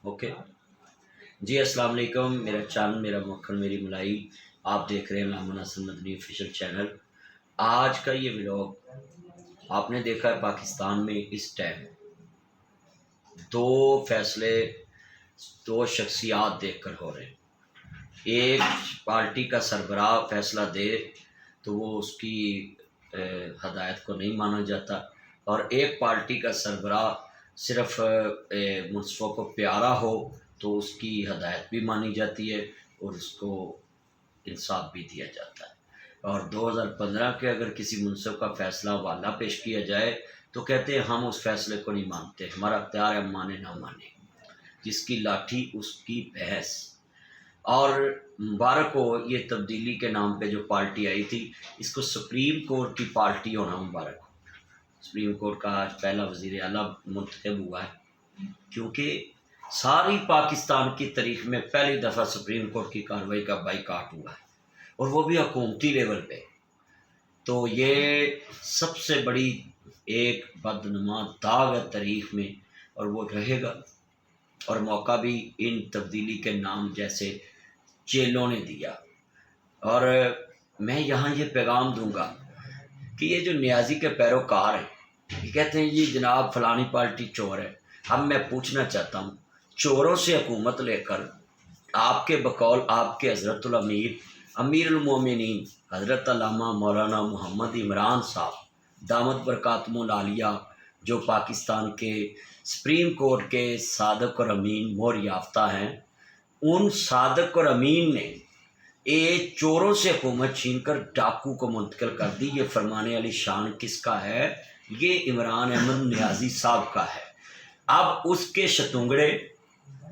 Okay जी, अस्सलाम वालेकुम। मेरा चैनल मेरा मक्खन मेरी मलाई, आप देख रहे हैं मोहम्मद हसन मदनी ऑफिशियल चैनल। आज का ये व्लॉग आपने देखा है, पाकिस्तान में इस टाइम दो फैसले दो शख्सियात देखकर हो रहे हैं। एक पार्टी का सरबराह फैसला दे तो वो उसकी हदायत को नहीं माना जाता, और एक पार्टी का सरबराह सिर्फ मुनसिफ़ों को प्यारा हो तो उसकी हदायत भी मानी जाती है और उसको इंसाफ भी दिया जाता है। और 2015 के अगर किसी मुनसिफ़ का फ़ैसला वाला पेश किया जाए तो कहते हैं हम उस फैसले को नहीं मानते, हमारा इख्तियार है, हम माने ना माने, जिसकी लाठी उसकी भैंस। और मुबारक हो ये तब्दीली के नाम पे जो पार्टी आई थी, इसको सुप्रीम कोर्ट की पार्टी होना मुबारक हो। सुप्रीम कोर्ट का आज पहला वज़ीर आला मुंतखब हुआ है, क्योंकि सारी पाकिस्तान की तारीख में पहली दफ़ा सुप्रीम कोर्ट की कार्रवाई का बाइकाट हुआ है, और वो भी हुकूमती लेवल पे। तो ये सबसे बड़ी एक बदनुमा दाग है तारीख में, और वो रहेगा। और मौका भी इन तब्दीली के नाम जैसे चेलों ने दिया। और मैं यहाँ ये पैगाम दूंगा कि ये जो न्याजी के पैरोकार हैं, ये कहते हैं जी जनाब फलानी पार्टी चोर है। अब मैं पूछना चाहता हूँ, चोरों से हुकूमत लेकर आपके बकौल आपके हज़रतुल अमीर अमीरुल मोमिनीन हज़रत अल्लामा मौलाना मोहम्मद इमरान साहब दामत बरकातुहुल आलिया, जो पाकिस्तान के सुप्रीम कोर्ट के सादक और अमीन मोहर याफ्ता हैं, उन सादक और अमीन ने ये चोरों से हुकूमत छीनकर डाकू को मुंतकिल कर दी। ये फरमाने वाली शान किसका है? ये इमरान अहमद नियाज़ी साहब का है। अब उसके शतुंगड़े,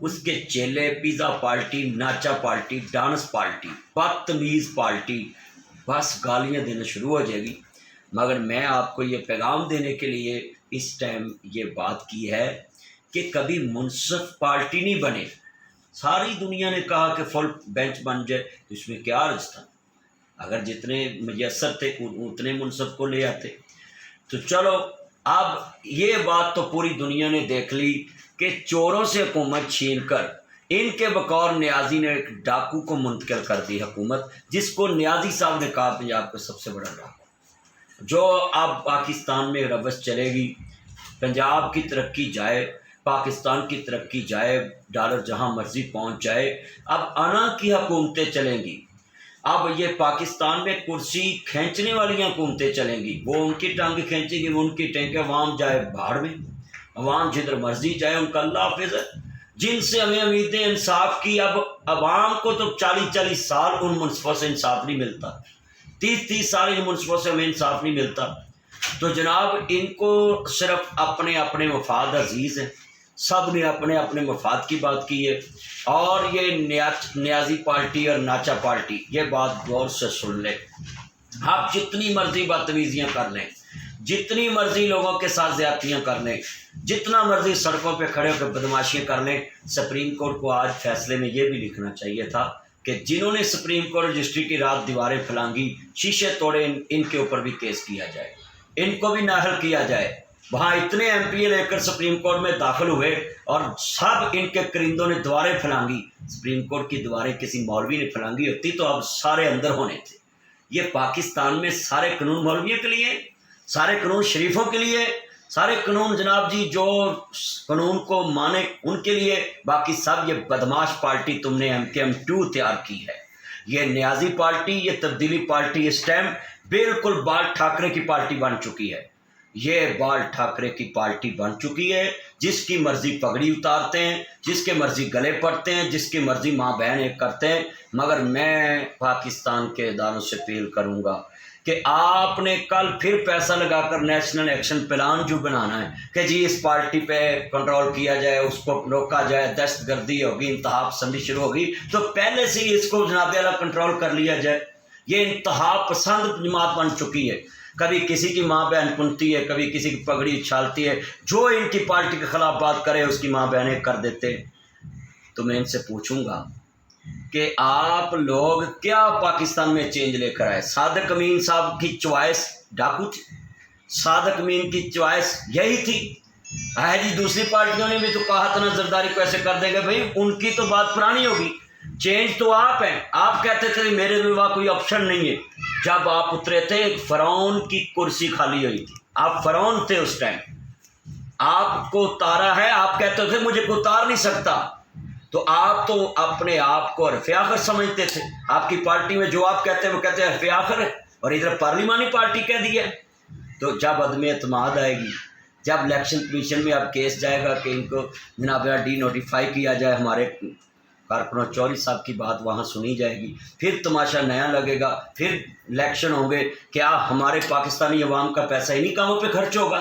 उसके चेले, पिज़्ज़ा पार्टी, नाचा पार्टी, डांस पार्टी, बदतमीज़ पार्टी बस गालियाँ देना शुरू हो जाएगी। मगर मैं आपको ये पैगाम देने के लिए इस टाइम ये बात की है कि कभी मुनसिफ पार्टी नहीं बने। सारी दुनिया ने कहा कि फुल बेंच बन जाए, तो इसमें क्या अर्ज था? अगर जितने मुयस्सर थे उतने मुनसिफ को ले आते। तो चलो, अब ये बात तो पूरी दुनिया ने देख ली कि चोरों से हुकूमत छीन कर इनके बकौर न्याजी ने एक डाकू को मुंतकिल कर दी हुकूमत, जिसको न्याजी साहब ने कहा पंजाब का सबसे बड़ा डाकू। जो अब पाकिस्तान में रवस चलेगी, पंजाब की तरक्की जाए, पाकिस्तान की तरक्की जाए, डॉलर जहां मर्जी पहुंच जाए, अब अना की हुकूमतें चलेंगी। अब ये पाकिस्तान में कुर्सी खींचने वाली हुकूमतें चलेंगी, वो उनकी टांग खींचेगी, वो उनकी टैंक, अवाम जाए भाड़ में, अवाम जिधर मर्जी जाए, उनका अल्लाह हाफिज़ है। जिनसे हमें उम्मीदें इंसाफ की, अब अवाम को तो 40-40 साल उन मुनसिफ़ों से इंसाफ नहीं मिलता, 30-30 साल इन मुनसिफ़ों से हमें इंसाफ नहीं मिलता। तो जनाब इनको सिर्फ अपने अपने मफाद अजीज़ हैं, सब ने अपने अपने मफाद की बात की है। और ये न्याजी पार्टी और नाचा पार्टी, ये बात गौर से सुन लें। आप जितनी मर्जी बदतमीजियाँ कर लें, जितनी मर्जी लोगों के साथ ज़्यादतियाँ कर लें, जितना मर्जी सड़कों पे खड़े होकर बदमाशियाँ कर लें, सुप्रीम कोर्ट को आज फैसले में ये भी लिखना चाहिए था कि जिन्होंने सुप्रीम कोर्ट रजिस्ट्री की रात दीवारें फैलांगी, शीशे तोड़े, इनके ऊपर भी केस किया जाए, इनको भी नाहल किया जाए। वहाँ इतने एमपीए लेकर सुप्रीम कोर्ट में दाखिल हुए और सब इनके करिंदों ने दीवारें फैलांगी। सुप्रीम कोर्ट की दीवारें किसी मौलवी ने फैलांगी होती तो अब सारे अंदर होने थे। ये पाकिस्तान में सारे कानून मौलवियों के लिए, सारे कानून शरीफों के लिए, सारे कानून जनाब जी जो कानून को माने उनके लिए, बाकी सब ये बदमाश पार्टी तुमने MKM2 तैयार की है। ये न्याजी पार्टी, ये तब्दीली पार्टी इस टाइम बिल्कुल बाल ठाकरे की पार्टी बन चुकी है। ये बाल ठाकरे की पार्टी बन चुकी है, जिसकी मर्जी पगड़ी उतारते हैं, जिसके मर्जी गले पड़ते हैं, जिसकी मर्जी माँ बहन एक करते हैं। मगर मैं पाकिस्तान के इदारों से अपील करूँगा कि आपने कल फिर पैसा लगाकर नेशनल एक्शन प्लान जो बनाना है कि जी इस पार्टी पे कंट्रोल किया जाए, उसको रोका जाए, दहशतगर्दी होगी, इंतहा पसंदी शुरू होगी, तो पहले से ही इसको जनाबे वाला कंट्रोल कर लिया जाए। ये इंतहा पसंद जमात बन चुकी है, कभी किसी की माँ बहन पुनती है, कभी किसी की पगड़ी उछालती है, जो इनकी पार्टी के खिलाफ बात करे उसकी माँ बहनें कर देते। तो मैं इनसे पूछूंगा कि आप लोग क्या पाकिस्तान में चेंज लेकर आए? सादक अमीन साहब की चॉइस डाकू थी, सादक अमीन की चॉइस यही थी है जी। दूसरी पार्टियों ने भी तो कहा था ना जरदारी को ऐसे कर देंगे, भाई उनकी तो बात पुरानी होगी, चेंज तो आप हैं। आप कहते थे मेरे में वहाँ कोई ऑप्शन नहीं है। जब आप उतरे थे फरौन की कुर्सी खाली हुई थी, आप फरौन थे उस टाइम, आपको उतारा है, आप कहते थे मुझे कोई उतार नहीं सकता। तो आप तो अपने आप को हरफ आखिर समझते थे। आपकी पार्टी में जो आप कहते हैं वो कहते हैं हरफ आखिर है, और इधर पार्लिमानी पार्टी कह दिया। तो जब अदम एतमाद आएगी, जब इलेक्शन कमीशन में अब केस जाएगा कि इनको जनाब डी नोटिफाई किया जाए, हमारे कारकुन चौधरी साहब की बात वहाँ सुनी जाएगी, फिर तमाशा नया लगेगा, फिर इलेक्शन होंगे। क्या हमारे पाकिस्तानी अवाम का पैसा इन्हीं कामों पे खर्च होगा?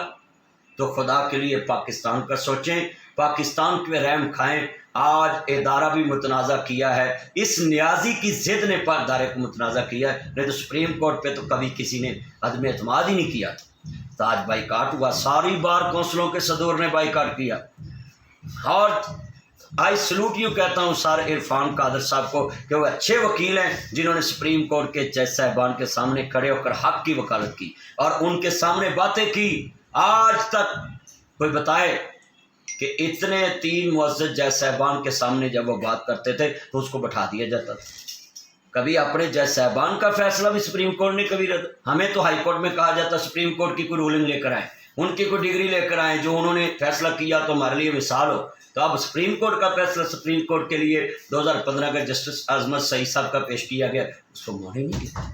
तो खुदा के लिए पाकिस्तान का सोचें, पाकिस्तान पे रहम खाएं। आज इदारा भी मुतनाज़ा किया है, इस न्याजी की ज़िद ने इदारे को मुतनाज़ा किया है, नहीं तो सुप्रीम कोर्ट पे तो कभी किसी ने अदम एतमाद ही नहीं किया। तो आज बाइकाट हुआ, सारी बार कौंसलों के सदूर ने बाइकाट किया। और आई सलूट यू कहता हूँ सर इरफान कादर साहब को कि वो अच्छे वकील हैं, जिन्होंने सुप्रीम कोर्ट के जज साहबान के सामने खड़े होकर हक की वकालत की और उनके सामने बातें की। आज तक कोई बताए कि इतने 3 मुअज़्ज़ज़ जज साहबान के सामने जब वो बात करते थे तो उसको बैठा दिया जाता था। कभी अपने जज साहबान का फैसला भी सुप्रीम कोर्ट ने कभी रद्द। हमें तो हाई कोर्ट में कहा जाता सुप्रीम कोर्ट की कोई रूलिंग लेकर आए, उनकी कोई डिग्री लेकर आए, जो उन्होंने फैसला किया तो हमारे लिए मिसाल हो। तो अब सुप्रीम कोर्ट का फैसला सुप्रीम कोर्ट के लिए 2015 का जस्टिस अजमत सईद साहब का पेश किया गया, उसको माने नहीं गया।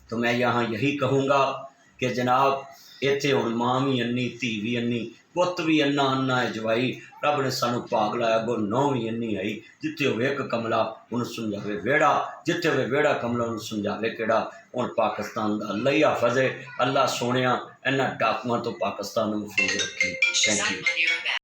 तो मैं यहाँ यही कहूँगा कि जनाब इत्थे हुण मां भी अन्नी, धी भी अन्नी, पुत भी अन्ना अन्ना है जवाई। रब ने सानू भाग लाया गो नौ भी अन्नी आई। जिथे होवे एक कमला उन्हें समझावे वेड़ा, जिथे होवे वेड़ा कमला उन्हें समझावे केड़ा। हुण पाकिस्तान दा अल्लाह ही हाफज है। अल्लाह सोनिया इन्हां डाकुआं तो पाकिस्तान नूं महफूज रखे। Thank you.